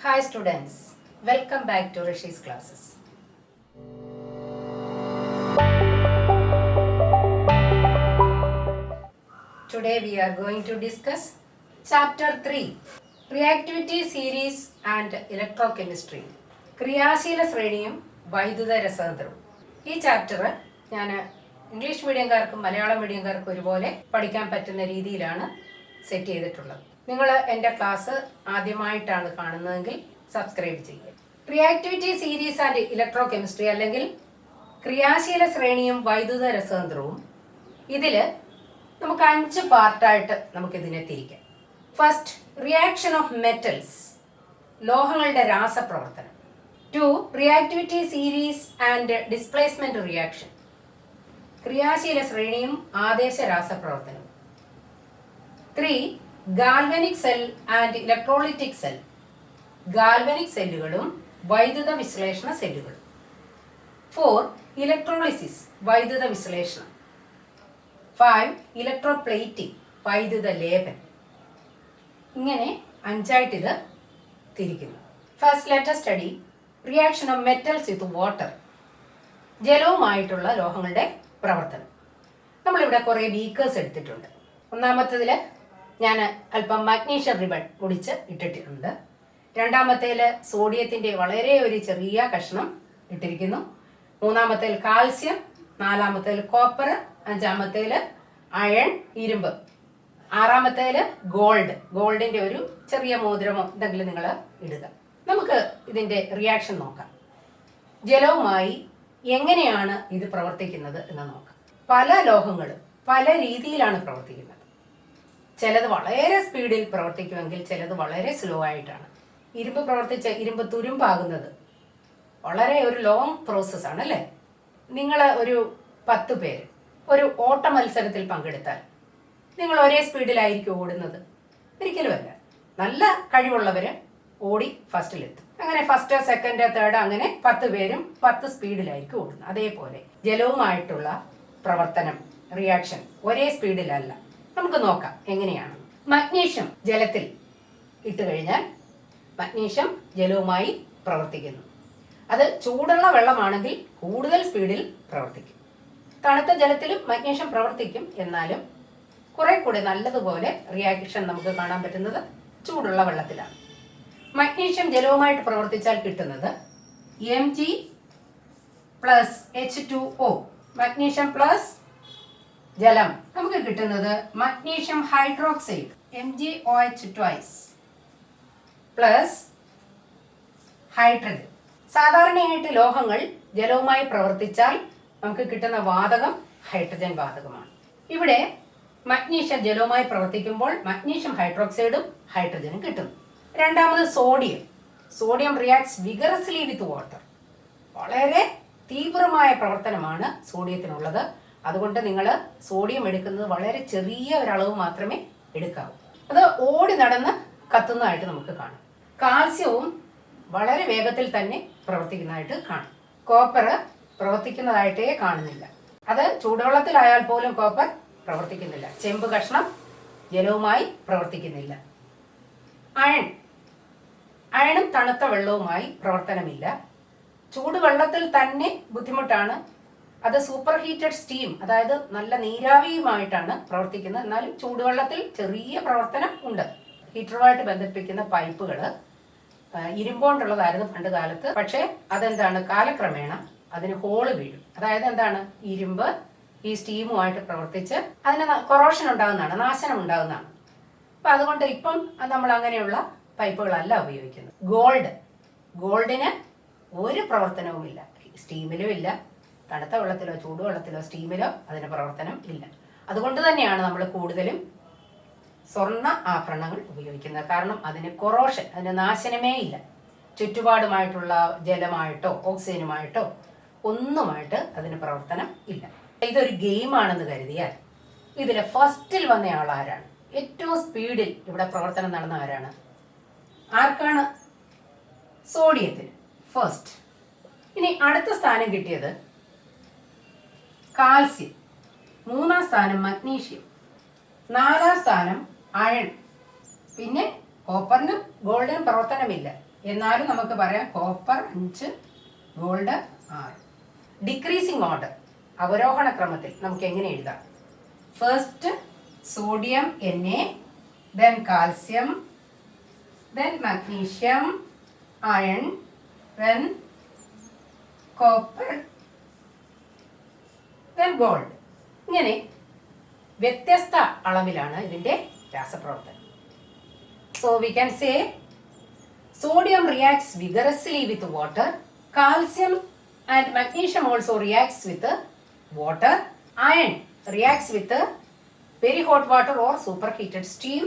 Hi students, welcome back to Rishi's classes. Today we are going to discuss Chapter 3, Reactivity Series and Electrochemistry. ക്രിയാശീല ശ്രേണിയും വൈദ്യുത രസതന്ത്രവും. ഈ chapter ഞാൻ English മീഡിയംകാർക്കും Malayalam മീഡിയംകാർക്കും ഒരുപോലെ പഠിക്കാൻ പറ്റുന്ന രീതിയിലാണ് സെറ്റ് ചെയ്തിട്ടുള്ളത്. നിങ്ങൾ എൻ്റെ ക്ലാസ് ആദ്യമായിട്ടാണ് കാണുന്നതെങ്കിൽ സബ്സ്ക്രൈബ് ചെയ്യുക. Reactivity series and electro chemistry അല്ലെങ്കിൽ ക്രിയാശീല ശ്രേണിയും വൈദ്യുത രസതന്ത്രവും, ഇതിൽ നമുക്ക് 5 പാർട്ടായിട്ട് നമുക്കിതിനെ തിരിക്കാം. ഫസ്റ്റ്, റിയാക്ഷൻ ഓഫ് മെറ്റൽസ്, ലോഹങ്ങളുടെ രാസപ്രവർത്തനം. 2, reactivity series and displacement reaction, ക്രിയാശീല ശ്രേണിയും ആദേശ രാസപ്രവർത്തനവും. 3, galvanic cell and electrolytic cell, galvanic സെല്ലുകളും വൈദ്യുത വിശ്ലേഷണ സെല്ലുകളും. 4, ഇലക്ട്രോളിസിസ്, വൈദ്യുത വിശ്ലേഷണം. 5, ഇലക്ട്രോപ്ലേറ്റിംഗ്, വൈദ്യുത ലേപനം. ഇങ്ങനെ 5ആയിട്ട് ഇത് തിരിക്കുന്നു. First let us study reaction of metals with water, ജലവുമായിട്ടുള്ള ലോഹങ്ങളുടെ പ്രവർത്തനം. നമ്മളിവിടെ കുറേ ബീക്കേഴ്സ് എടുത്തിട്ടുണ്ട്. ഒന്നാമത്തേതിൽ ഞാൻ അല്പം മഗ്നീഷ്യം റിബൺ പൊടിച്ച് ഇട്ടിട്ടുണ്ട്. രണ്ടാമത്തേൽ സോഡിയത്തിൻ്റെ വളരെ ഒരു ചെറിയ കഷ്ണം ഇട്ടിരിക്കുന്നു. മൂന്നാമത്തേൽ കാൽസ്യം, നാലാമത്തേൽ കോപ്പർ, അഞ്ചാമത്തേൽ അയൺ, ഇരുമ്പ്, ആറാമത്തേൽ ഗോൾഡിൻ്റെ ഒരു ചെറിയ മോതിരമോ എന്തെങ്കിലും നിങ്ങൾ ഇടുക. നമുക്ക് ഇതിൻ്റെ റിയാക്ഷൻ നോക്കാം. ജലവുമായി എങ്ങനെയാണ് ഇത് പ്രവർത്തിക്കുന്നത് എന്ന് നോക്കാം. പല ലോഹങ്ങളും പല രീതിയിലാണ് പ്രവർത്തിക്കുന്നത്. ചിലത് വളരെ സ്പീഡിൽ പ്രവർത്തിക്കുമെങ്കിൽ ചിലത് വളരെ സ്ലോ ആയിട്ടാണ്. ഇരുമ്പ് പ്രവർത്തിച്ച് ഇരുമ്പ് തുരുമ്പാകുന്നത് വളരെ ഒരു ലോങ് പ്രോസസ്സാണ് അല്ലേ? നിങ്ങൾ ഒരു 10 പേര് ഒരു ഓട്ട മത്സരത്തിൽ പങ്കെടുത്താൽ നിങ്ങൾ ഒരേ സ്പീഡിലായിരിക്കും ഓടുന്നത്? ഒരിക്കലുമല്ല. നല്ല കഴിവുള്ളവർ ഓടി ഫസ്റ്റിലെത്തും. അങ്ങനെ ഫസ്റ്റ്, സെക്കൻഡ്, തേർഡ്, അങ്ങനെ 10 പേരും 10 സ്പീഡിലായിരിക്കും ഓടുന്നത്. അതേപോലെ ജലവുമായിട്ടുള്ള പ്രവർത്തനം, റിയാക്ഷൻ ഒരേ സ്പീഡിലല്ല. നമുക്ക് നോക്കാം എങ്ങനെയാണ്. മഗ്നീഷ്യം ജലത്തിൽ ഇട്ട് കഴിഞ്ഞാൽ മഗ്നീഷ്യം ജലവുമായി പ്രവർത്തിക്കുന്നു. അത് ചൂടുള്ള വെള്ളമാണെങ്കിൽ കൂടുതൽ സ്പീഡിൽ പ്രവർത്തിക്കും. തണുത്ത ജലത്തിലും മഗ്നീഷ്യം പ്രവർത്തിക്കും. എന്നാലും കുറെ കൂടെ നല്ലതുപോലെ റിയാക്ഷൻ നമുക്ക് കാണാൻ പറ്റുന്നത് ചൂടുള്ള വെള്ളത്തിലാണ്. മഗ്നീഷ്യം ജലവുമായിട്ട് പ്രവർത്തിച്ചാൽ കിട്ടുന്നത് Mg + H2O, മഗ്നീഷ്യം പ്ലസ് ജലം. നമുക്ക് കിട്ടുന്നത് magnesium hydroxide MgOH2 plus hydrogen. സാധാരണയായിട്ട് ലോഹങ്ങൾ ജലവുമായി പ്രവർത്തിച്ചാൽ നമുക്ക് കിട്ടുന്ന വാതകം ഹൈഡ്രജൻ വാതകമാണ്. ഇവിടെ മഗ്നീഷ്യം ജലവുമായി പ്രവർത്തിക്കുമ്പോൾ മഗ്നീഷ്യം ഹൈഡ്രോക്സൈഡും ഹൈഡ്രജനും കിട്ടുന്നു. രണ്ടാമത് sodium reacts vigorously with water. വളരെ തീവ്രമായ പ്രവർത്തനമാണ് സോഡിയത്തിനുള്ളത്. അതുകൊണ്ട് നിങ്ങൾ സോഡിയം എടുക്കുന്നത് വളരെ ചെറിയ ഒരളവ് മാത്രമേ എടുക്കാവൂ. അത് ഓടി നടന്ന് കത്തുന്നതായിട്ട് നമുക്ക് കാണാം. കാൽസ്യവും വളരെ വേഗത്തിൽ തന്നെ പ്രവർത്തിക്കുന്നതായിട്ട് കാണാം. കോപ്പർ പ്രവർത്തിക്കുന്നതായിട്ടേ കാണുന്നില്ല. അത് ചൂടുവെള്ളത്തിലായാൽ പോലും കോപ്പർ പ്രവർത്തിക്കുന്നില്ല. ചെമ്പ് കഷ്ണം ജലവുമായി പ്രവർത്തിക്കുന്നില്ല. അയണും തണുത്ത വെള്ളവുമായി പ്രവർത്തനമില്ല. ചൂടുവെള്ളത്തിൽ തന്നെ ബുദ്ധിമുട്ടാണ്. അത് സൂപ്പർ ഹീറ്റഡ് സ്റ്റീം, അതായത് നല്ല നീരാവിയുമായിട്ടാണ് പ്രവർത്തിക്കുന്നത്. എന്നാലും ചൂടുവെള്ളത്തിൽ ചെറിയ പ്രവർത്തനം ഉണ്ട്. ഹീറ്ററുമായിട്ട് ബന്ധിപ്പിക്കുന്ന പൈപ്പുകൾ ഇരുമ്പോണ്ടുള്ളതായിരുന്നു പണ്ട് കാലത്ത്. പക്ഷേ അതെന്താണ്, കാലക്രമേണ അതിന് ഹോള് വീഴും. അതായത് എന്താണ്, ഇരുമ്പ് ഈ സ്റ്റീമുമായിട്ട് പ്രവർത്തിച്ച് അതിന് കൊറോഷൻ ഉണ്ടാകുന്നതാണ്, നാശനം ഉണ്ടാകുന്നതാണ്. അപ്പം അതുകൊണ്ട് ഇപ്പം നമ്മൾ അങ്ങനെയുള്ള പൈപ്പുകളല്ല ഉപയോഗിക്കുന്നത്. ഗോൾഡിന് ഒരു പ്രവർത്തനവുമില്ല. സ്റ്റീമിലും ഇല്ല, തണുത്ത വെള്ളത്തിലോ ചൂടുവെള്ളത്തിലോ സ്റ്റീമിലോ അതിന് പ്രവർത്തനം ഇല്ല. അതുകൊണ്ട് തന്നെയാണ് നമ്മൾ കൂടുതലും സ്വർണ്ണ ആഭരണങ്ങൾ ഉപയോഗിക്കുന്നത്. കാരണം അതിന് കൊറോഷൻ, അതിന് നാശനമേ ഇല്ല. ചുറ്റുപാടുമായിട്ടുള്ള ജലമായിട്ടോ ഓക്സിജനുമായിട്ടോ ഒന്നുമായിട്ട് അതിന് പ്രവർത്തനം ഇല്ല. ഇതൊരു ഗെയിമാണെന്ന് കരുതിയാൽ ഇതിൽ ഫസ്റ്റിൽ വന്നയാൾ ആരാണ്? ഏറ്റവും സ്പീഡിൽ ഇവിടെ പ്രവർത്തനം നടന്ന ആരാണ്? ആർക്കാണ്? സോഡിയത്തിന് ഫസ്റ്റ്. ഇനി അടുത്ത സ്ഥാനം കിട്ടിയത് കാൽസ്യം, 3-ാം സ്ഥാനം മഗ്നീഷ്യം, 4-ാം സ്ഥാനം അയൺ. പിന്നെ കോപ്പറിനും ഗോൾഡിനും പ്രവർത്തനമില്ല. എന്നാലും നമുക്ക് പറയാം കോപ്പർ 5, ഗോൾഡ് 6. ഡിക്രീസിങ് ഓർഡർ, അവരോഹണ ക്രമത്തിൽ നമുക്ക് എങ്ങനെ എഴുതാം? First sodium Na, then calcium, then magnesium, iron, then copper, then gold. ഇങ്ങനെ വ്യത്യസ്ത അളവിലാണ് ഇതിൻ്റെ രാസപ്രവർത്തനം. So we can say sodium reacts vigorously with water, calcium and magnesium also reacts with water, iron reacts with very hot water or superheated steam,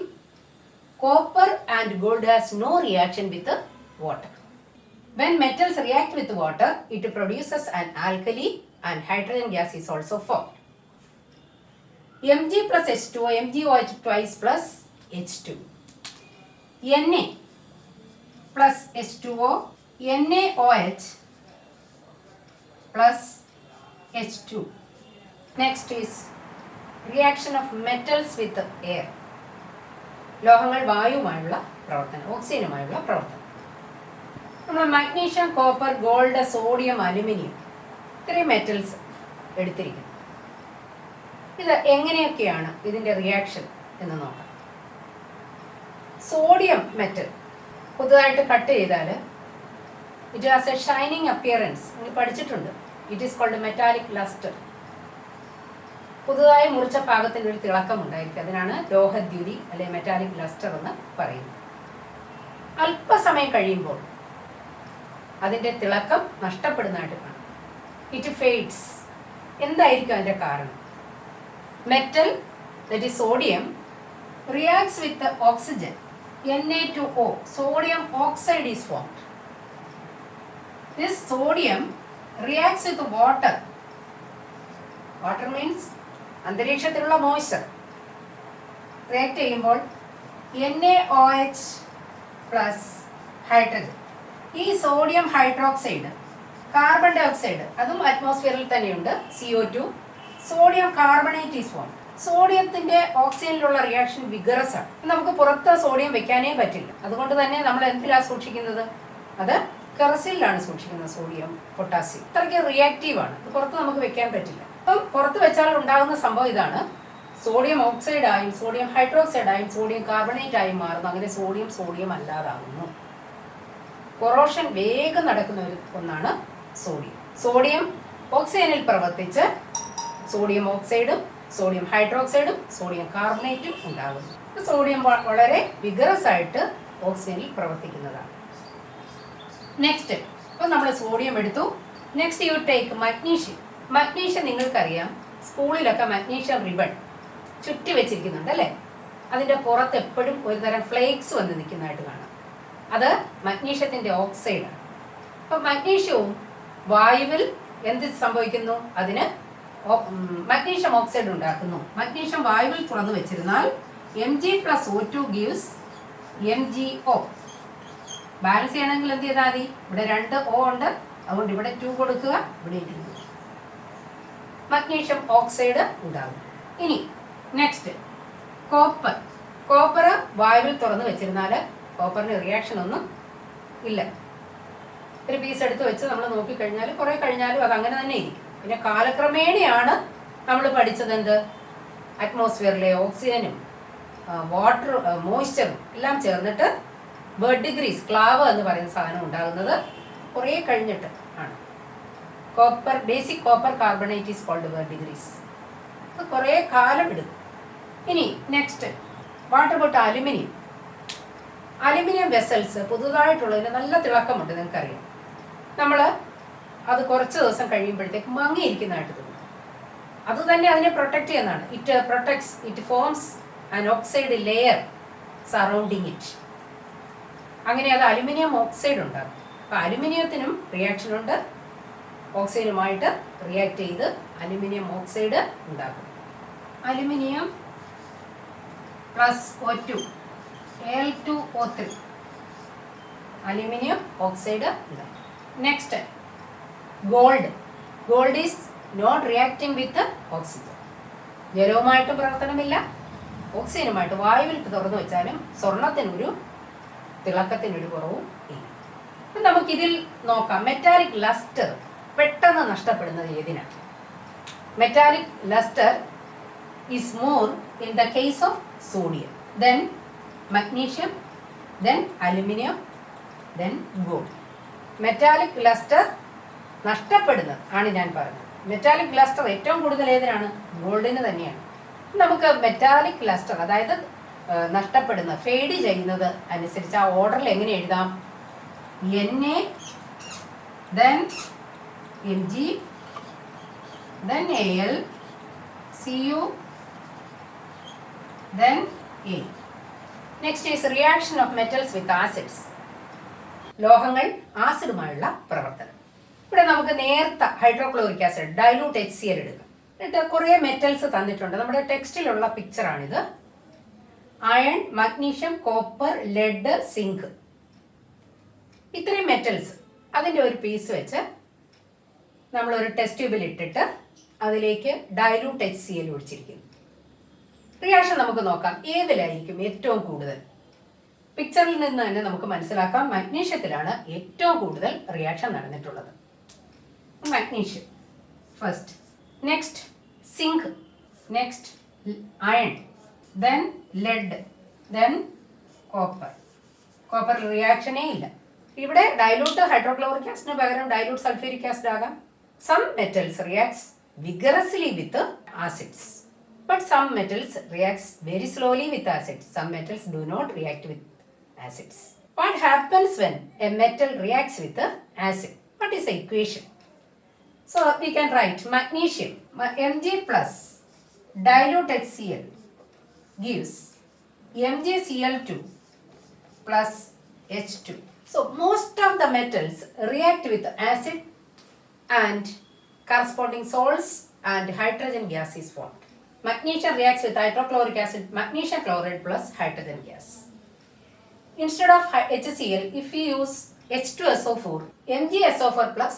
copper and gold has no reaction with water. When metals react with water, it produces an alkali and hydrogen gas is also formed. Mg plus H2O, MgOH twice plus H2. Na plus H2O, NaOH plus H2. Next is reaction of metals with air. ലോഹങ്ങൾ വായുവുമായുള്ള പ്രവർത്തനം, ഓക്സിജനുമായുള്ള പ്രവർത്തനം. നമ്മൾ magnesium, copper, gold, sodium, aluminium ഇത്രയും metals എടുത്തിരിക്കുന്നു. ഇത് എങ്ങനെയൊക്കെയാണ് ഇതിൻ്റെ റിയാക്ഷൻ എന്ന് നോക്കാം. സോഡിയം മെറ്റൽ പുതുതായിട്ട് കട്ട് ചെയ്താൽ it has a shining appearance. നിങ്ങൾ പഠിച്ചിട്ടുണ്ട്. It is called metallic lustre. പുതുതായി മുറിച്ച ഭാഗത്തിന് ഒരു തിളക്കം ഉണ്ടായിരിക്കും. അതിനാണ് ലോഹദ്യുതി അല്ലെങ്കിൽ മെറ്റാലിക് ലസ്റ്റർ എന്ന് പറയുന്നത്. അല്പസമയം കഴിയുമ്പോൾ അതിൻ്റെ തിളക്കം നഷ്ടപ്പെടുന്നതായിട്ട് കാണാം. It fades. എന്തായിരിക്കും അതിൻ്റെ കാരണം? Metal, that is sodium, reacts with oxygen, Na2O, sodium oxide is formed. This sodium reacts with water. Water means അന്തരീക്ഷത്തിലുള്ള മോയ്സ്ചർ. റിയാക്ട് ചെയ്യുമ്പോൾ NaOH പ്ലസ് ഹൈഡ്രജൻ, ഈ sodium hydroxide, carbon dioxide അതും അറ്റ്മോസ്ഫിയറിൽ തന്നെയുണ്ട്, CO2, sodium carbonate is form. സോഡിയത്തിന്റെ ഓക്സിജനിലുള്ള reaction vigorous ആണ്. നമുക്ക് പുറത്ത് സോഡിയം വെക്കാനേ പറ്റില്ല. അതുകൊണ്ട് തന്നെ നമ്മൾ എന്തിലാണ് സൂക്ഷിക്കുന്നത്? അത് കെറസിലാണ് സൂക്ഷിക്കുന്നത്. സോഡിയം, പൊട്ടാസ്യം ഇത്രയ്ക്ക് റിയാക്റ്റീവ് ആണ്. അത് പുറത്ത് നമുക്ക് വെക്കാൻ പറ്റില്ല. അപ്പം പുറത്ത് വെച്ചാൽ ഉണ്ടാകുന്ന സംഭവം ഇതാണ്. സോഡിയം ഓക്സൈഡ് ആയും സോഡിയം ഹൈഡ്രോക്സൈഡ് ആയും സോഡിയം കാർബണേറ്റ് ആയും മാറുന്നു. അങ്ങനെ സോഡിയം അല്ലാതാകുന്നു. കൊറോഷൻ വേഗം നടക്കുന്ന ഒരു ഒന്നാണ് സോഡിയം. സോഡിയം ഓക്സിജനിൽ പ്രവർത്തിച്ച് സോഡിയം ഓക്സൈഡും സോഡിയം ഹൈഡ്രോക്സൈഡും സോഡിയം കാർബണേറ്റും ഉണ്ടാകുന്നു. സോഡിയം വളരെ വിഗറസ് ആയിട്ട് ഓക്സിജനിൽ പ്രവർത്തിക്കുന്നതാണ്. നെക്സ്റ്റ്, അപ്പോൾ നമ്മൾ സോഡിയം എടുത്തു. Next you take magnesium. Magnesium നിങ്ങൾക്കറിയാം, സ്കൂളിലൊക്കെ മഗ്നീഷ്യം റിബൺ ചുറ്റി വെച്ചിരിക്കുന്നുണ്ട് അല്ലേ? അതിൻ്റെ പുറത്ത് എപ്പോഴും ഒരുതരം ഫ്ലേക്സ് വന്ന് നിൽക്കുന്നതായിട്ട് കാണാം. അത് മഗ്നീഷ്യത്തിൻ്റെ ഓക്സൈഡാണ്. അപ്പോൾ മഗ്നീഷ്യവും വായുവിൽ എന്ത് സംഭവിക്കുന്നു? അതിന് മഗ്നീഷ്യം ഓക്സൈഡ് ഉണ്ടാക്കുന്നു. മഗ്നീഷ്യം വായുവിൽ തുറന്നു വെച്ചിരുന്നാൽ Mg+O2 gives MgO. ബാലൻസ് ചെയ്യണമെങ്കിൽ എന്ത് ചെയ്താൽ മതി? ഇവിടെ 2 O ഉണ്ട്, അതുകൊണ്ട് ഇവിടെ 2 കൊടുക്കുക, ഇവിടെ 2. മഗ്നീഷ്യം ഓക്സൈഡ് ഉണ്ടാകും. ഇനി നെക്സ്റ്റ് കോപ്പർ. കോപ്പർ വായുവിൽ തുറന്നു വെച്ചിരുന്നാൽ കോപ്പറിന് റിയാക്ഷൻ ഒന്നും ഇല്ല. ഒരു പീസ് എടുത്ത് വെച്ച് നമ്മൾ നോക്കിക്കഴിഞ്ഞാൽ കുറേ കഴിഞ്ഞാലും അത് അങ്ങനെ തന്നെ ഇരിക്കും. പിന്നെ കാലക്രമേണയാണ് നമ്മൾ പഠിച്ചത് എന്ത്? അറ്റ്മോസ്ഫിയറിലെ ഓക്സിജനും വാട്ടർ മോയ്സ്ചറും എല്ലാം ചേർന്നിട്ട് ബെർഡിഗ്രീസ്, ക്ലാവ് എന്ന് പറയുന്ന സാധനം ഉണ്ടാകുന്നത് കുറേ കഴിഞ്ഞിട്ട് ആണ്. Copper, basic copper carbonate is called verdigris. അത് കുറേ കാലം എടുക്കും. ഇനി next, what about aluminium? Aluminium vessels പുതുതായിട്ടുള്ളതിന് നല്ല തിളക്കമുണ്ട്, നിങ്ങൾക്കറിയാം. നമ്മൾ അത് കുറച്ച് ദിവസം കഴിയുമ്പോഴത്തേക്ക് മങ്ങിയിരിക്കുന്നതായിട്ട് തോന്നും. അതുതന്നെ അതിനെ പ്രൊട്ടക്റ്റ് ചെയ്യുന്നതാണ്. It forms an oxide layer surrounding it. അങ്ങനെ അത് അലുമിനിയം ഓക്സൈഡ് ഉണ്ടാകും. അപ്പോൾ അലുമിനിയത്തിനും റിയാക്ഷൻ ഉണ്ട്. ഓക്സൈഡുമായിട്ട് റിയാക്ട് ചെയ്ത് അലുമിനിയം ഓക്സൈഡ് ഉണ്ടാകും. Aluminium plus O2 Al2O3, aluminium oxide ഉണ്ടാകും. Next gold. Gold is not reacting with oxygen. ജലവുമായിട്ടും പ്രവർത്തനമില്ല, ഓക്സിജനുമായിട്ട് വായുവിൽ തുറന്നു വെച്ചാലും സ്വർണത്തിനൊരു തിളക്കത്തിനൊരു കുറവും ഇല്ല. നമുക്കിതിൽ നോക്കാം. മെറ്റാലിക് ലസ്റ്റർ പെട്ടെന്ന് നഷ്ടപ്പെടുന്നത് ഏതിനാണ്? Metallic lustre is more in the case of sodium, then magnesium, then aluminum, then gold. Metallic lustre നഷ്ടപ്പെടുന്നത് ആണ് ഞാൻ പറഞ്ഞത്. മെറ്റാലിക് ലസ്റ്റർ ഏറ്റവും കൂടുതൽ ഏതിനാണ്? ഗോൾഡിന് തന്നെയാണ്. നമുക്ക് മെറ്റാലിക് ലസ്റ്റർ അതായത് നഷ്ടപ്പെടുന്നത്, ഫെയ്ഡ് ചെയ്യുന്നത് അനുസരിച്ച് ആ ഓർഡറിൽ എങ്ങനെ എഴുതാം? Na, then Mg, then Al, Cu, then A. Next is reaction of metals with acids. ലോഹങ്ങൾ ആസിഡുമായുള്ള പ്രവർത്തനം. ഇവിടെ നമുക്ക് നേർത്ത ഹൈഡ്രോക്ലോറിക് ആസിഡ് ഡൈലൂട്ട് HCl എടുക്കാം. എന്നിട്ട് കുറേ മെറ്റൽസ് തന്നിട്ടുണ്ട്. നമ്മുടെ ടെക്സ്റ്റിലുള്ള പിക്ചറാണിത്. Iron, magnesium, copper, lead, zinc, ഇത്രയും മെറ്റൽസ് അതിൻ്റെ ഒരു പീസ് വെച്ച് നമ്മളൊരു ടെസ്റ്റ് ട്യൂബിൽ ഇട്ടിട്ട് അതിലേക്ക് ഡൈലൂട്ട് HCl ഒഴിച്ചിരിക്കുന്നു. റിയാക്ഷൻ നമുക്ക് നോക്കാം. ഏതിലായിരിക്കും ഏറ്റവും കൂടുതൽ? പിക്ചറിൽ നിന്ന് തന്നെ നമുക്ക് മനസ്സിലാക്കാം മഗ്നീഷ്യത്തിലാണ് ഏറ്റവും കൂടുതൽ റിയാക്ഷൻ നടന്നിട്ടുള്ളത്. Magnesium first, next zinc, next iron, then lead, then copper. Copper റിയാക്ഷനേ ഇല്ല. ഇവിടെ ഡൈലൂട്ട് ഹൈഡ്രോക്ലോറിക് ആസിഡിന് പകരം ഡൈലൂട്ട് സൾഫ്യൂരിക് ആസിഡ് ആകാം. Some metals reacts vigorously with acids, but some metals reacts very slowly with acids. Some metals do not react with acids. What happens when a metal reacts with acid? What is the equation? So we can write magnesium Mg plus dilute HCl gives MgCl2 plus H2. So most of the metals react with acid and corresponding salts and hydrogen gas is formed. Magnesium reacts with hydrochloric acid, magnesium chloride plus hydrogen gas. Instead of HCl, if we use H2SO4, MgSO4 plus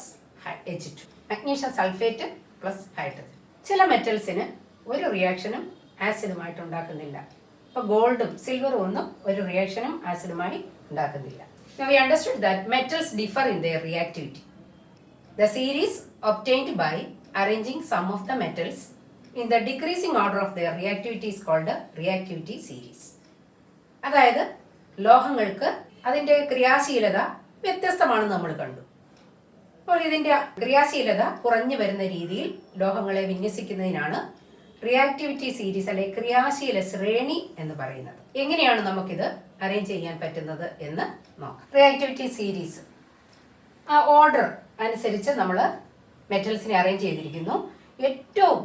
H2, magnesium sulfate plus hydrogen. ചില മെറ്റൽസിന് ഒരു റിയാക്ഷനും ആസിഡുമായിട്ട് ഉണ്ടാക്കുന്നില്ല. ഇപ്പോൾ ഗോൾഡും സിൽവറും ഒന്നും ഒരു റിയാക്ഷനും ആസിഡുമായി ഉണ്ടാക്കുന്നില്ല. Now we understood that metals differ in their reactivity. The series obtained by arranging some of the metals in the decreasing order of their reactivity is called a reactivity series. അതായത് ലോഹങ്ങൾക്ക് അതിൻ്റെ ക്രിയാശീലത വ്യത്യസ്തമാണെന്ന് നമ്മൾ കണ്ടു. അപ്പോൾ ഇതിൻ്റെ ക്രിയാശീലത കുറഞ്ഞു വരുന്ന രീതിയിൽ ലോഹങ്ങളെ വിന്യസിക്കുന്നതിനാണ് റിയാക്ടിവിറ്റി സീരീസ് അല്ലെങ്കിൽ ക്രിയാശീല ശ്രേണി എന്ന് പറയുന്നത്. എങ്ങനെയാണ് നമുക്കിത് അറേഞ്ച് ചെയ്യാൻ പറ്റുന്നത് എന്ന് നോക്കാം. റിയാക്ടിവിറ്റി സീരീസ് ആ ഓർഡർ അനുസരിച്ച് നമ്മൾ മെറ്റൽസിനെ അറേഞ്ച് ചെയ്തിരിക്കുന്നു. ഏറ്റവും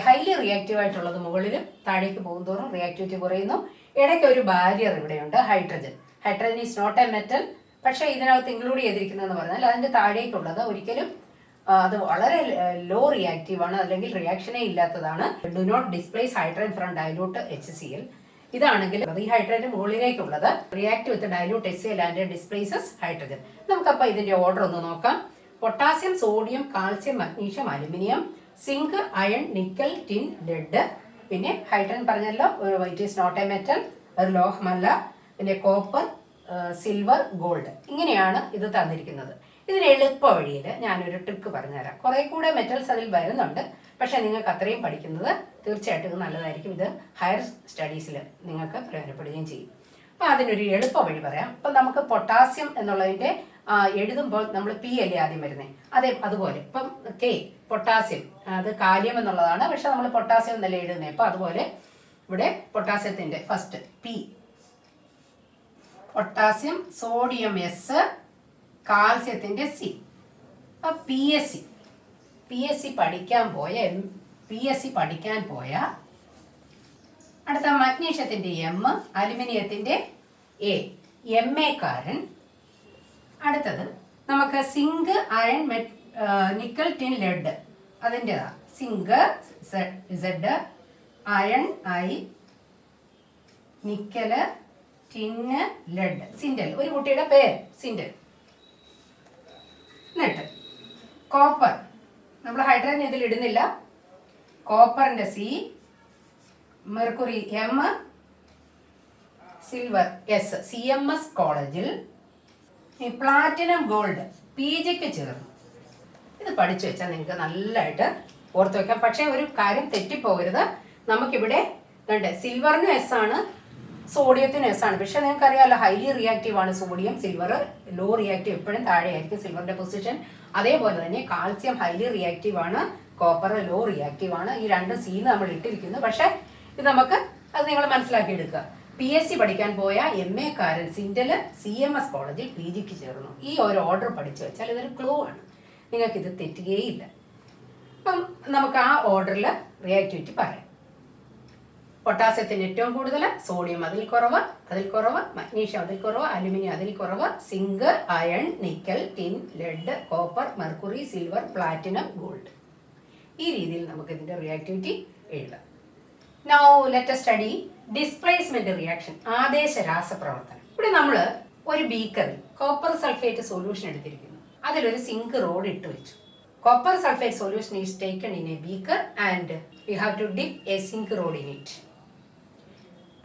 ഹൈലി റിയാക്റ്റീവ് ആയിട്ടുള്ളത് മുകളിലും താഴേക്ക് പോകുന്തോറും റിയാക്ടിവിറ്റി കുറയുന്നു. ഇടയ്ക്ക് ഒരു ബാരിയർ ഇവിടെയുണ്ട്, hydrogen. Hydrogen is not a metal, പക്ഷേ ഇതിനകത്ത് ഇൻക്ലൂഡ് ചെയ്തിരിക്കുന്നതെന്ന് പറഞ്ഞാൽ അതിൻ്റെ താഴേക്കുള്ളത് ഒരിക്കലും അത് വളരെ ലോ റിയാക്റ്റീവ് ആണ്, അല്ലെങ്കിൽ റിയാക്ഷനേ ഇല്ലാത്തതാണ്. Do not displace hydrogen from dilute HCl. ഇതാണെങ്കിൽ ഈ ഹൈഡ്രജൻ മുകളിലേക്കുള്ളത് react with dilute HCl and displaces hydrogen. നമുക്കപ്പോൾ ഇതിൻ്റെ ഓർഡർ ഒന്ന് നോക്കാം. Potassium, sodium, calcium, magnesium, aluminium, zinc, iron, nickel, tin, lead. പിന്നെ ഹൈഡ്രജൻ പറഞ്ഞല്ലോ, it is not a metal, ഒരു ലോഹമല്ല. പിന്നെ കോപ്പർ, സിൽവർ, ഗോൾഡ്. ഇങ്ങനെയാണ് ഇത് തന്നിരിക്കുന്നത്. ഇതിന് എളുപ്പ വഴിയിൽ ഞാനൊരു ട്രിക്ക് പറഞ്ഞുതരാം. കുറേ കൂടെ മെറ്റൽസ് അതിൽ വരുന്നുണ്ട്, പക്ഷേ നിങ്ങൾക്ക് അത്രയും പഠിക്കുന്നത് തീർച്ചയായിട്ടും ഇത് നല്ലതായിരിക്കും. ഇത് ഹയർ സ്റ്റഡീസിൽ നിങ്ങൾക്ക് പ്രയോജനപ്പെടുകയും ചെയ്യും. അപ്പോൾ അതിനൊരു എളുപ്പ വഴി പറയാം. ഇപ്പം നമുക്ക് പൊട്ടാസ്യം എന്നുള്ളതിൻ്റെ എഴുതുമ്പോൾ നമ്മൾ P അല്ലേ ആദ്യം വരുന്നത്, അതുപോലെ ഇപ്പം K പൊട്ടാസ്യം, അത് കാലിയം എന്നുള്ളതാണ്, പക്ഷെ നമ്മൾ പൊട്ടാസ്യം എന്നല്ലേ എഴുതുന്നത്. അപ്പം അതുപോലെ ഇവിടെ പൊട്ടാസ്യത്തിൻ്റെ first P, potassium, sodium S, കാൽസ്യത്തിൻ്റെ C. അപ്പം PSC പഠിക്കാൻ പോയ അടുത്ത മഗ്നീഷ്യത്തിൻ്റെ M, അലുമിനിയത്തിൻ്റെ A, MA കാരൻ. അടുത്തത് നമുക്ക് zinc, iron, nickel, tin, lead, അതിൻ്റെതാ. Zinc Z, iron I, nickel, tin, lead, സിൻഡൽ, ഒരു കുട്ടിയുടെ പേര് സിൻഡൽ. എന്നിട്ട് കോപ്പർ, നമ്മൾ ഹൈഡ്രജൻ ഇതിൽ ഇടുന്നില്ല. കോപ്പറിൻ്റെ C, mercury M, silver S. CMS കോളേജിൽ ഈ പ്ലാറ്റിനം ഗോൾഡ് PGക്ക് ചേർന്നു. ഇത് പഠിച്ചു വെച്ചാൽ നിങ്ങൾക്ക് നല്ലതായിട്ട് ഓർത്ത് വെക്കാം. പക്ഷേ ഒരു കാര്യം തെറ്റിപ്പോകരുത്. നമുക്കിവിടെ സിൽവറിന് S ആണ്, സോഡിയത്തിന് S ആണ്. പക്ഷെ നിങ്ങൾക്ക് അറിയാമല്ലോ, ഹൈലി റിയാക്റ്റീവ് ആണ് സോഡിയം. സിൽവർ ലോ റിയാക്റ്റീവ്, എപ്പോഴും താഴെയായിരിക്കും സിൽവറിന്റെ പൊസിഷൻ. അതേപോലെ തന്നെ കാൽസ്യം ഹൈലി റിയാക്റ്റീവ് ആണ്, കോപ്പർ ലോ റിയാക്റ്റീവ് ആണ്. ഈ രണ്ട് സീന് നമ്മൾ ഇട്ടിരിക്കുന്നു. പക്ഷെ ഇത് നമുക്ക് അത് നിങ്ങൾ മനസ്സിലാക്കി എടുക്കുക. PSC പഠിക്കാൻ പോയ MA കാരൻ സിൻഡല് CMS കോളേജിൽ PGക്ക് ചേർന്നു. ഈ ഒരു ഓർഡർ പഠിച്ചു വെച്ചാൽ ഇതൊരു ക്ലൂ ആണ്, നിങ്ങൾക്കിത് തെറ്റുകയില്ല. അപ്പം നമുക്ക് ആ ഓർഡറിൽ റിയാക്ടിവിറ്റി പറയാം. പൊട്ടാസ്യത്തിന് ഏറ്റവും കൂടുതൽ, സോഡിയം അതിൽ കുറവ്, മഗ്നീഷ്യം അതിൽ കുറവ്, അലുമിനിയം അതിൽ കുറവ്, zinc, iron, nickel, tin, lead, copper, mercury, silver, platinum, gold. ഈ രീതിയിൽ നമുക്ക് ഇതിന്റെ റിയാക്ടിവിറ്റി എഴുതാം. Now let us study displacement reaction, ആദേശ രാസപ്രവർത്തനം. ഇവിടെ നമ്മൾ ഒരു ബീക്കറിൽ കോപ്പർ സൾഫേറ്റ് സൊല്യൂഷൻ എടുത്തിരിക്കുന്നു. അതിലൊരു സിങ്ക് റോഡ് ഇട്ട് വെച്ചു. Copper sulphate solution is taken in a beaker and we have to dip a zinc rod in it.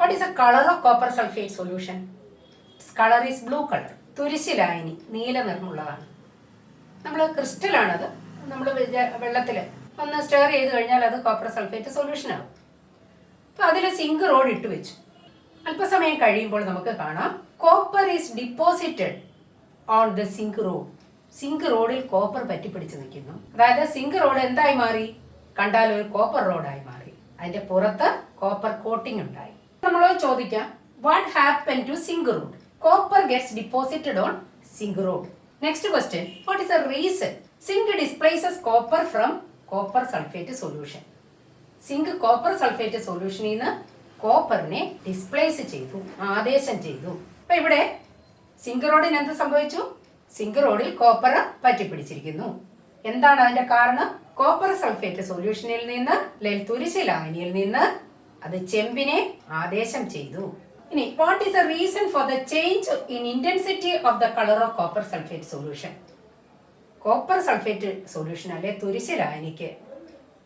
What is the color of copper sulfate solution? Its color is blue color. തുരിശിലായനി നീല നിറമുള്ളതാണ്. നമ്മൾ ക്രിസ്റ്റലാണത്. നമ്മൾ വെള്ളത്തിൽ ഒന്ന് stair ചെയ്ത് കഴിഞ്ഞാൽ അത് copper sulphate solution ആകും. അപ്പോൾ അതിൽ സിങ്ക് റോഡ് ഇട്ട് വെച്ചു. അല്പസമയം കഴിയുമ്പോൾ നമുക്ക് കാണാം copper is deposited on the zinc rod. Zinc റോഡിൽ കോപ്പർ പറ്റിപ്പിടിച്ച് നിൽക്കുന്നു. അതായത് സിങ്ക് റോഡ് എന്തായി മാറി? കണ്ടാൽ ഒരു കോപ്പർ റോഡായി മാറി. അതിന്റെ പുറത്ത് കോപ്പർ കോട്ടിംഗ് ഉണ്ടായി. നമ്മളോട് ചോദിക്കാം, what happen to zinc rod? Copper gets deposited on zinc rod. Next question, what is the reason zinc displaces copper from copper sulphate solution? Zinc copper sulphate സൊല്യൂഷനിൽ നിന്ന് കോപ്പറിനെ ഡിസ്പ്ലേസ് ചെയ്തു, ആദേശം ചെയ്തു. അപ്പൊ ഇവിടെ സിങ്ക് റോഡിന് എന്ത് സംഭവിച്ചു? സിങ്ക് റോഡിൽ കോപ്പർ പറ്റിപ്പിടിച്ചിരിക്കുന്നു. എന്താണ് അതിന്റെ കാരണം? കോപ്പർ സൾഫേറ്റ് സൊല്യൂഷനിൽ നിന്ന് തുരിശിലായനിയിൽ നിന്ന് അത് ചെമ്പിനെ ആദേശം ചെയ്തു. ഇനി what is the reason for the change in intensity of the colour of copper sulphate solution? Copper sulphate solution അല്ലെ തുരിശിലായനിക്ക്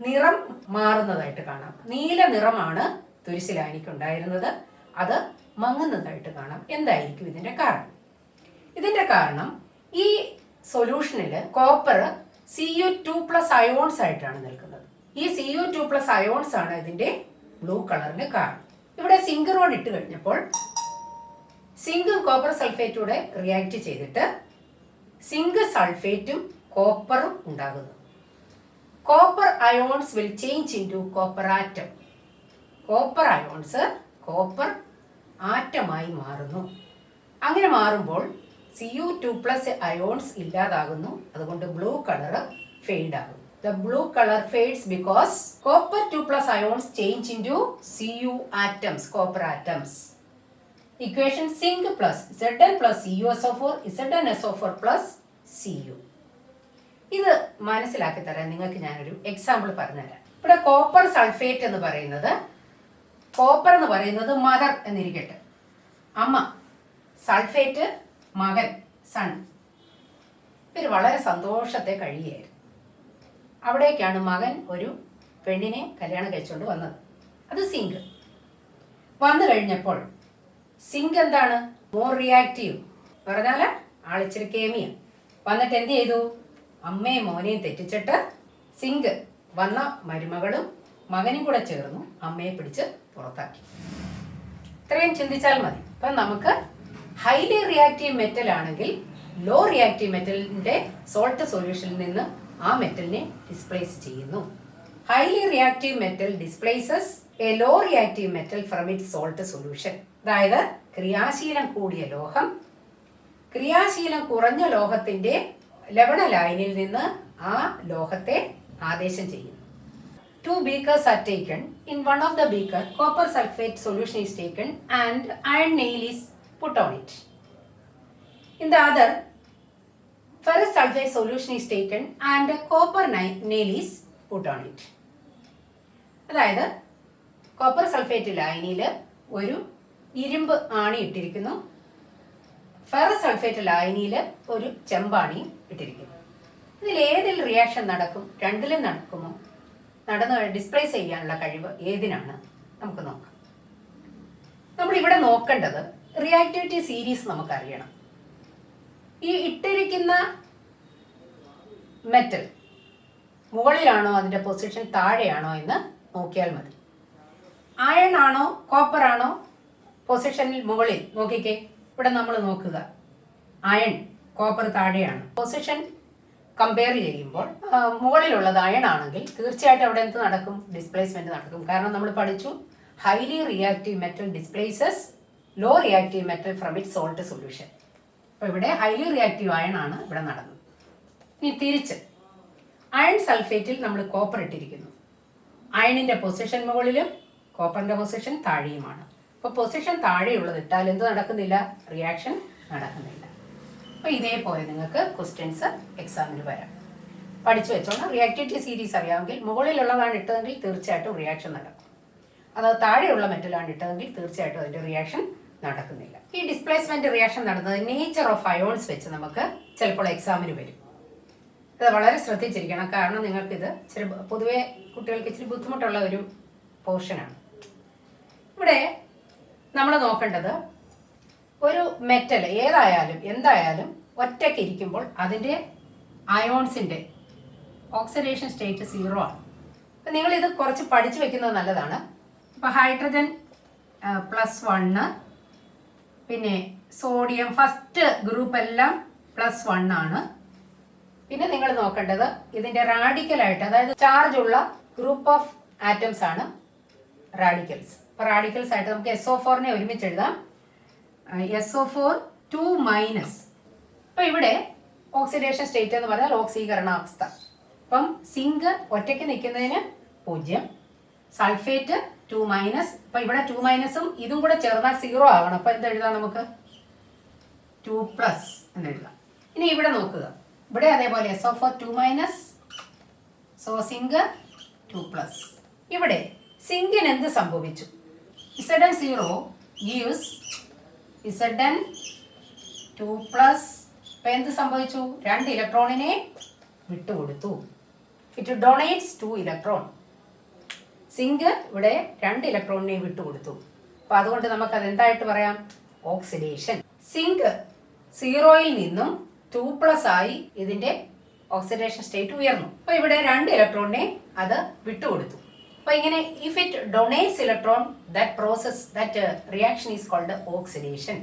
നിറം മാറുന്നതായിട്ട് കാണാം. നീല നിറമാണ് തുരിശിലായനിക്ക് ഉണ്ടായിരുന്നത്, അത് മങ്ങുന്നതായിട്ട് കാണാം. എന്തായിരിക്കും ഇതിന്റെ കാരണം? ഇതിന്റെ കാരണം ഈ സൊല്യൂഷനിൽ കോപ്പർ Cu2+ അയോൺസ് ആയിട്ടാണ് നിൽക്കുന്നത്. ഈ Cu2+ അയോൺസ് ആണ് ഇതിന്റെ ബ്ലൂ കളറിന് കാരണം. ഇവിടെ സിങ്ക് റോഡ് ഇട്ട് കഴിഞ്ഞപ്പോൾ സിങ്കും കോപ്പർ സൾഫേറ്റൂടെ റിയാക്ട് ചെയ്തിട്ട് സിങ്ക് സൾഫേറ്റും കോപ്പറും ഉണ്ടാകുന്നു. Copper ions will change into copper atom. Copper ions copper ആറ്റമായി മാറുന്നു. അങ്ങനെ മാറുമ്പോൾ Cu2+ അയോൺസ് ഇല്ലാതാകുന്നു. അതുകൊണ്ട് ബ്ലൂ കളർ ഫെയ്ഡ് ആകും. The blue color fades because copper 2+ ions change into Cu atoms, copper atoms. Equation zinc plus Zn plus CuSO4, ZnSO4 plus Cu. ഇത് മനസ്സിലാക്കി തരാൻ നിങ്ങൾക്ക് ഞാനൊരു എക്സാമ്പിൾ പറഞ്ഞുതരാം. ഇവിടെ കോപ്പർ സൾഫേറ്റ് എന്ന് പറയുന്നത്, കോപ്പർ എന്ന് പറയുന്നത് മദർ എന്നിരിക്കട്ടെ, അമ്മ, സൾഫേറ്റ് മകൻ, സൺ. ഇവർ വളരെ സന്തോഷത്തെ കഴിയുകയായിരുന്നു. അവിടേക്കാണ് മകൻ ഒരു പെണ്ണിനെ കല്യാണം കഴിച്ചുകൊണ്ട് വന്നത്. അത് സിങ്ക്. വന്നു കഴിഞ്ഞപ്പോൾ സിങ്ക് എന്താണ്? മോർ റിയാക്റ്റീവ് പറഞ്ഞാൽ ആളിച്ചിരി കേമിയ. വന്നിട്ട് എന്ത് ചെയ്തു? അമ്മയും മോനെയും തെറ്റിച്ചിട്ട് സിങ്ക് വന്ന മരുമകളും മകനും കൂടെ ചേർന്നു അമ്മയെ പിടിച്ച് പുറത്താക്കി. ഇത്രയും ചിന്തിച്ചാൽ മതി. അപ്പം നമുക്ക് ഹൈലി റിയാക്റ്റീവ് മെറ്റൽ ആണെങ്കിൽ ലോ റിയാക്റ്റീവ് മെറ്റലിന്റെ സോൾട്ട് സൊല്യൂഷനിൽ നിന്ന് ആ മെറ്റലിനെ ഡിസ്പ്ലേസ് ചെയ്യുന്നു. Highly reactive metal displaces a low reactive metal from its salt solution. അതായത് ക്രിയാശീലം കൂടിയ ലോഹം ക്രിയാശീലം കുറഞ്ഞ ലോഹത്തിന്റെ ലവണ ലായനിയിൽ നിന്ന് ആ ലോഹത്തെ ആദേശം ചെയ്യുന്നു. 2 beakers are taken. In one of the beaker, copper sulfate solution is taken and iron nail is put on it. In the other, ferrous sulfate solution is taken and copper nail is put on it. അതായത് copper sulphate ലായനിയിൽ ഒരു ഇരുമ്പ് ആണി ഇട്ടിരിക്കുന്നു, ferrous sulphate ലായനിയിൽ ഒരു ചെമ്പാണിയും ഇട്ടിരിക്കുന്നു. ഇതിലേതിൽ reaction നടക്കും? രണ്ടിലും നടക്കുമോ? നടന്ന് ഡിസ്പ്ലേസ് ചെയ്യാനുള്ള കഴിവ് ഏതിനാണ്? നമുക്ക് നോക്കാം. നമ്മൾ ഇവിടെ നോക്കേണ്ടത് റിയാക്ടിവിറ്റി സീരീസ് നമുക്കറിയണം. ഈ ഇട്ടിരിക്കുന്ന മെറ്റൽ മുകളിലാണോ അതിൻ്റെ പൊസിഷൻ താഴെയാണോ എന്ന് നോക്കിയാൽ മതി. അയൺ ആണോ കോപ്പർ ആണോ പൊസിഷനിൽ മുകളിൽ? നോക്കിക്കേ, ഇവിടെ നമ്മൾ നോക്കുക, അയൺ, കോപ്പർ താഴെയാണ്. പൊസിഷൻ കമ്പയർ ചെയ്യുമ്പോൾ മുകളിലുള്ളത് അയൺ ആണെങ്കിൽ തീർച്ചയായിട്ടും അവിടെ എന്ത് നടക്കും? ഡിസ്പ്ലേസ്മെന്റ് നടക്കും. കാരണം നമ്മൾ പഠിച്ചു, highly reactive metal displaces low reactive metal from it salt solution. അപ്പോൾ ഇവിടെ ഹൈലി റിയാക്റ്റീവ് അയൺ ആണ് ഇവിടെ നടന്നത്. ഇനി തിരിച്ച് അയൺ സൾഫേറ്റിൽ നമ്മൾ കോപ്പർ ഇട്ടിരിക്കുന്നു. അയണിന്റെ പൊസിഷൻ മുകളിലും കോപ്പറിന്റെ പൊസിഷൻ താഴെയുമാണ്. അപ്പോൾ പൊസിഷൻ താഴെയുള്ളത് ഇട്ടാൽ എന്ത് നടക്കുന്നില്ല? റിയാക്ഷൻ നടക്കുന്നില്ല. അപ്പോൾ ഇതേപോലെ നിങ്ങൾക്ക് ക്വസ്റ്റ്യൻസ് എക്സാമിന് വരാം. പഠിച്ചു വെച്ചോണം. റിയാക്ടിവിറ്റി സീരീസ് അറിയാമെങ്കിൽ മുകളിലുള്ളതാണ് ഇട്ടതെങ്കിൽ തീർച്ചയായിട്ടും റിയാക്ഷൻ നടക്കും. അത് താഴെയുള്ള മെറ്റലാണ് ഇട്ടതെങ്കിൽ തീർച്ചയായിട്ടും അതിന്റെ റിയാക്ഷൻ നടക്കുന്നില്ല. ഈ ഡിസ്പ്ലേസ്മെന്റ് റിയാക്ഷൻ നടന്നത് നേച്ചർ ഓഫ് അയോൺസ് വെച്ച് നമുക്ക് ചിലപ്പോൾ എക്സാമിന് വരും. ഇത് വളരെ ശ്രദ്ധിച്ചിരിക്കണം. കാരണം നിങ്ങൾക്കിത് ഇച്ചിരി പൊതുവെ കുട്ടികൾക്ക് ഇച്ചിരി ബുദ്ധിമുട്ടുള്ള ഒരു പോർഷനാണ്. ഇവിടെ നമ്മൾ നോക്കേണ്ടത് ഒരു മെറ്റൽ ഏതായാലും എന്തായാലും ഒറ്റയ്ക്ക് ഇരിക്കുമ്പോൾ അതിൻ്റെ അയോൺസിൻ്റെ ഓക്സിഡേഷൻ സ്റ്റേറ്റ് 0 ആണ്. അപ്പം നിങ്ങളിത് കുറച്ച് പഠിച്ചു വെക്കുന്നത് നല്ലതാണ്. ഇപ്പോൾ ഹൈഡ്രജൻ +1, പിന്നെ സോഡിയം ഫസ്റ്റ് ഗ്രൂപ്പ് എല്ലാം +1 ആണ്. പിന്നെ നിങ്ങൾ നോക്കേണ്ടത് ഇതിൻ്റെ റാഡിക്കലായിട്ട്, അതായത് ചാർജ് ഉള്ള ഗ്രൂപ്പ് ഓഫ് ആറ്റംസ് ആണ് റാഡിക്കൽസ്. അപ്പോൾ റാഡിക്കൽസ് ആയിട്ട് നമുക്ക് SO4 ഒരുമിച്ച് എഴുതാം. SO4 2-. അപ്പോൾ ഇവിടെ ഓക്സിഡേഷൻ സ്റ്റേറ്റ് എന്ന് പറഞ്ഞാൽ ഓക്സീകരണാവസ്ഥ. അപ്പം സിങ്ക് ഒറ്റയ്ക്ക് നിൽക്കുന്നതിന് 0, സൾഫേറ്റ് 2-. അപ്പം ഇവിടെ 2- ഇതും കൂടെ ചേർന്നാൽ 0 ആകണം. അപ്പം എന്ത് എഴുതാം? നമുക്ക് 2+ എന്ന് എഴുതാം. ഇനി ഇവിടെ നോക്കുക, ഇവിടെ അതേപോലെ SO4 2-, സോ സിങ്ക് 2+. ഇവിടെ സിങ്കിന് എന്ത് സംഭവിച്ചു? Zn0 gives Zn2+. ഇപ്പം എന്ത് സംഭവിച്ചു? 2 ഇലക്ട്രോണിനെ വിട്ടുകൊടുത്തു. It donates 2 electron. സിങ്ക് ഇവിടെ 2 ഇലക്ട്രോണിനെ വിട്ടുകൊടുത്തു. അപ്പം അതുകൊണ്ട് നമുക്കത് എന്തായിട്ട് പറയാം? ഓക്സിഡേഷൻ. സിങ്ക് 0-ൽ നിന്നും 2+ ആയി ഇതിന്റെ ഓക്സിഡേഷൻ സ്റ്റേറ്റ് ഉയർന്നു. അപ്പൊ ഇവിടെ 2 ഇലക്ട്രോണിനെ അത് വിട്ടുകൊടുത്തു. അപ്പൊ ഇങ്ങനെ if it donates electron that reaction is called oxidation.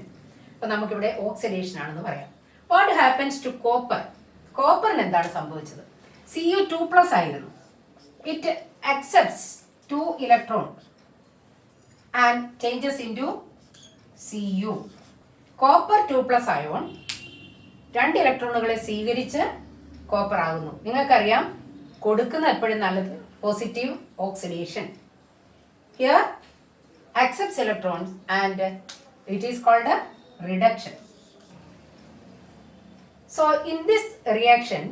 അപ്പൊ നമുക്കിവിടെ ഓക്സിഡേഷൻ ആണെന്ന് പറയാം. What happens to copper? കോപ്പറിന് എന്താണ് സംഭവിച്ചത്? Cu2+ ആയിരുന്നു. It accepts 2 electron and changes into Cu. Copper 2+ ion 2 ഇലക്ട്രോണുകളെ സ്വീകരിച്ച് കോപ്പർ ആകുന്നു. നിങ്ങൾക്കറിയാം, കൊടുക്കുന്ന എപ്പോഴും നല്ലത് positive oxidation. Here accepts electrons and it is called a reduction. So in this reaction,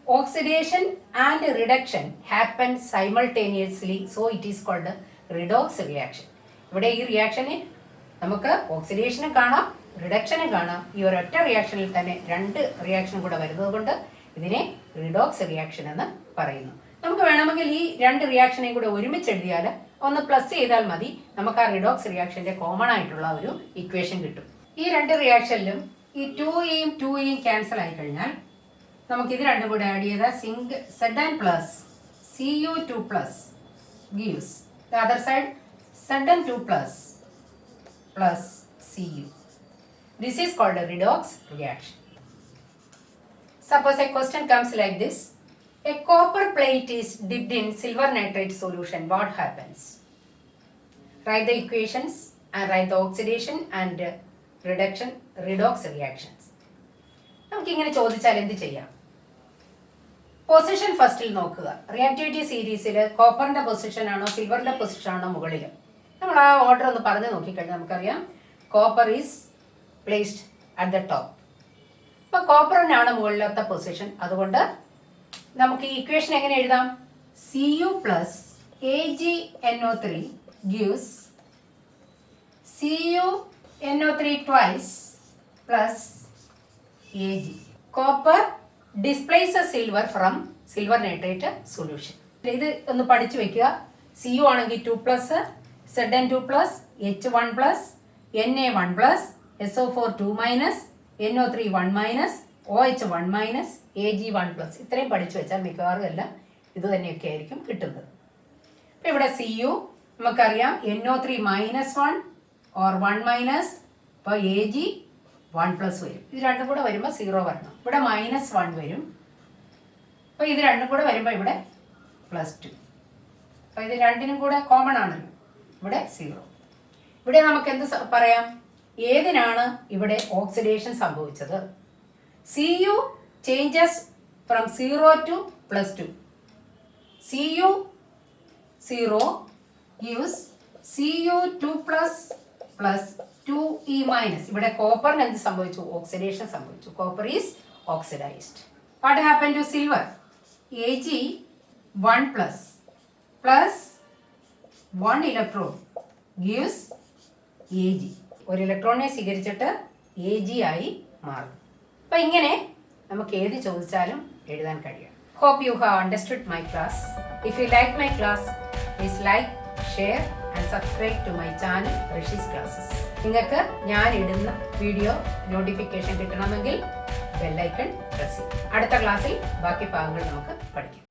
oxidation and reduction happen simultaneously, so it is called a redox reaction. ഇവിടെ ഈ റിയാക്ഷനെ നമുക്ക് ഓക്സിഡേഷനും കാണാം, റിഡക്ഷനും കാണാം. ഈ ഒരൊറ്റ റിയാക്ഷനിൽ തന്നെ 2 റിയാക്ഷൻ കൂടെ വരുന്നത് കൊണ്ട് ഇതിനെ റിഡോക്സ് റിയാക്ഷൻ എന്ന് പറയുന്നു. നമുക്ക് വേണമെങ്കിൽ ഈ 2 റിയാക്ഷനെയും കൂടെ ഒരുമിച്ച് എഴുതിയാൽ ഒന്ന് പ്ലസ് ചെയ്താൽ മതി, നമുക്ക് ആ റിഡോക്സ് റിയാക്ഷന്റെ കോമൺ ആയിട്ടുള്ള ഒരു ഇക്വേഷൻ കിട്ടും. ഈ 2 റിയാക്ഷനിലും ഈ 2e-യും 2e-യും ക്യാൻസൽ ആയി കഴിഞ്ഞാൽ നമുക്ക് ഇത് രണ്ടും കൂടെ ആഡ് ചെയ്താൽ zinc Zn plus Cu2+ gives the other side Zn2+ plus Cu. This is called a redox reaction. Suppose a question comes like this. A copper plate is dipped in silver nitrate solution. What happens? Write the equations and write the oxidation and reduction redox reactions. നമുക്ക് ഇങ്ങനെ ചോദിച്ചാൽ എന്ത് ചെയ്യാം? Position ഫസ്റ്റിൽ നോക്കുക. Reactivity സീരീസിൽ കോപ്പറിന്റെ position ആണോ സിൽവറിന്റെ position ആണോ മുകളിൽ? നമ്മൾ ആ ഓർഡർ ഒന്ന് പറഞ്ഞു നോക്കിക്കഴിഞ്ഞാൽ നമുക്കറിയാം copper is placed at the top. അപ്പോൾ കോപ്പറിനാണ് മുകളിലത്തെ പൊസിഷൻ. അതുകൊണ്ട് നമുക്ക് ഈ ഇക്വേഷൻ എങ്ങനെ എഴുതാം? Cu plus AgNO3 gives CuNO3 twice plus Ag. Copper displaces silver from silver nitrate solution. ഇത് ഒന്ന് പഠിച്ചു വെക്കുക. Cu ആണെങ്കിൽ 2+, Zn2+, H1+, Na1+, SO4 2-, NO3 1 minus, OH 1 minus, AG 1+. ഇത്രയും പഠിച്ചു വെച്ചാൽ മിക്കവാറും എല്ലാം ഇത് തന്നെയൊക്കെ ആയിരിക്കും കിട്ടുന്നത്. അപ്പം ഇവിടെ CU നമുക്കറിയാം NO3 -1 ഓർ 1 മൈനസ്, അപ്പോൾ AG 1+ വരും. ഇത് രണ്ടും കൂടെ വരുമ്പോൾ 0 വരണം. ഇവിടെ -1 വരും. അപ്പോൾ ഇത് രണ്ടും കൂടെ വരുമ്പോൾ ഇവിടെ +2. അപ്പോൾ ഇത് രണ്ടിനും കൂടെ കോമൺ ആണല്ലോ. ഇവിടെ 0. ഇവിടെ നമുക്ക് എന്ത് പറയാം? ഏതിനാണ് ഇവിടെ ഓക്സിഡേഷൻ സംഭവിച്ചത്? CU changes from 0 to +2. CU 0 gives Cu2+ plus 2E minus. ഇവിടെ കോപ്പറിന് എന്ത് സംഭവിച്ചു? ഓക്സിഡേഷൻ സംഭവിച്ചു. Copper is oxidised. What happen to silver? Ag 1+ plus 1 electron gives Ag. ഒരു ഇലക്ട്രോണിനെ സ്വീകരിച്ചിട്ട് Ag ആയി മാറും. അപ്പം ഇങ്ങനെ നമുക്ക് ഏത് ചോദിച്ചാലും എഴുതാൻ കഴിയും. Hope you have understood my class. If you like my class, please like, share and subscribe to my channel Rishi's Classes. നിങ്ങൾക്ക് ഞാൻ ഇടുന്ന വീഡിയോ നോട്ടിഫിക്കേഷൻ കിട്ടണമെങ്കിൽ ബെല്ലൈക്കൺ പ്രസ് ചെയ്യും. അടുത്ത ക്ലാസ്സിൽ ബാക്കി ഭാഗങ്ങൾ നമുക്ക് പഠിക്കാം.